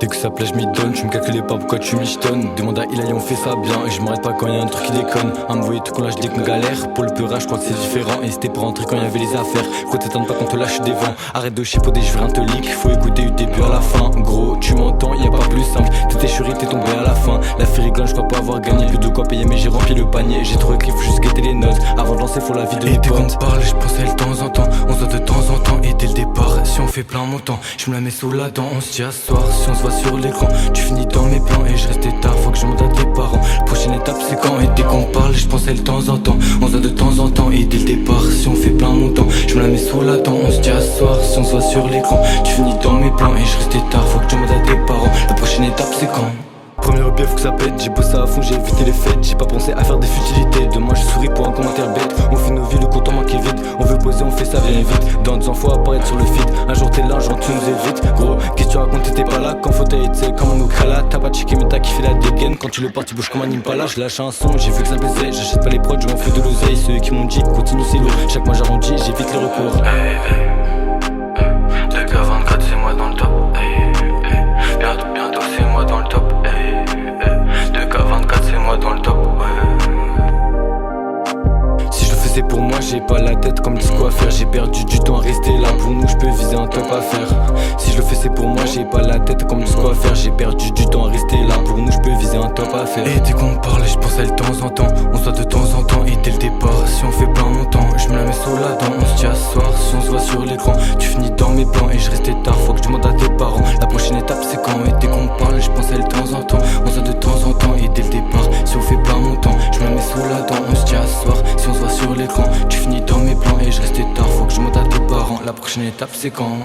Dès que ça plaît, je m'y donne. Tu me calculais pas pourquoi tu michetonnes. Demande à Ilaï, on fait ça bien. Et je m'arrête pas quand y'a un truc qui déconne. À me voyer tout con là, je dis qu'on galère. Pour le peurage, je crois que c'est différent. Et c'était pour rentrer quand y'avait les affaires. Faut t'étendre pas qu'on te lâche des vents. Arrête de chipoter, je vais rien te leak. Faut écouter du début à la fin. Gros, tu m'entends, y'a pas plus simple. T'étais chéri, t'es tombé à la fin. La fée rigole, je crois pas avoir gagné. Plus de quoi payer, mais j'ai rempli le panier. J'ai trop écrit, faut juste guetter les notes. Avant de lancer, faut la vie de mes potes. Et dès qu'on parle, je pensais de temps en temps. On se voit de temps en temps. Et dès le départ, si on fait plein montant, je me la mets sous la dent. On se dit à ce soir, si on se voit sur l'écran. Tu finis dans mes plans et je restais tard. Faut que je demande à tes parents. Prochaine étape, c'est quand. Et dès qu'on parle, je pensais de temps en temps. On se voit de temps en temps. Et dès le départ, si on fait plein montant, je me la mets sous la dent. On se dit à ce soir, si on se voit sur l'écran. Tu finis dans mes plans et je restais tard. Faut que je demande à tes parents. La prochaine étape, c'est quand. Premier au faut que ça pète, j'ai bossé à fond, j'ai évité les fêtes. J'ai pas pensé à faire des futilités, demain je souris pour un commentaire bête. On fait nos vies, le compte en manque est vide. On veut poser, on fait ça, viens vite. Dans 2 ans faut apparaître sur le feed. Un jour t'es là, un jour tu nous évites. Gros, qu'est-ce que tu racontes, t'étais pas là quand faut t'aider, comme un Okala. T'as pas checké mais t'as kiffé la dégaine. Quand tu le portes tu bouges comme un impala. Je lâche un son, j'ai vu que ça plaisait. J'achète pas les prods, je m'en fous de l'oseille. Ceux qui m'ont dit, continue c'est lourd. Chaque mois j'arrondis, j'évite le recours. 2K24 c'est moi dans le top. Bientôt c'est moi dans le top. 2K24 c'est moi dans le top. Si je le faisais pour moi, j'ai pas la tête comme disco à faire. J'ai perdu du temps à rester là. Pour nous, je peux viser un top à faire. Si je le faisais pour moi, j'ai pas la tête comme disco à faire. J'ai perdu du temps à rester là. Pour nous, je peux viser un top à faire. Et dès qu'on parle, je pense à de temps en temps. On se voit de temps en temps. Et dès le départ, si on fait plein montant, je me la mets sous la dent. On se dit à ce soir, si on se voit sur l'écran. Tu finis dans mes plans et je restais tard. Faut que je demande à tes parents. La prochaine étape, c'est quand. Et dès qu'on parle, je pense à de temps en temps. On se voit de temps en temps. Et dès le départ, si on fait plein montant, je me la mets sous la dent. On se dit à ce soir, si on se voit sur l'écran. Tu finis dans mes plans et je restais tard. Faut que je monte à tes parents. La prochaine étape, c'est quand.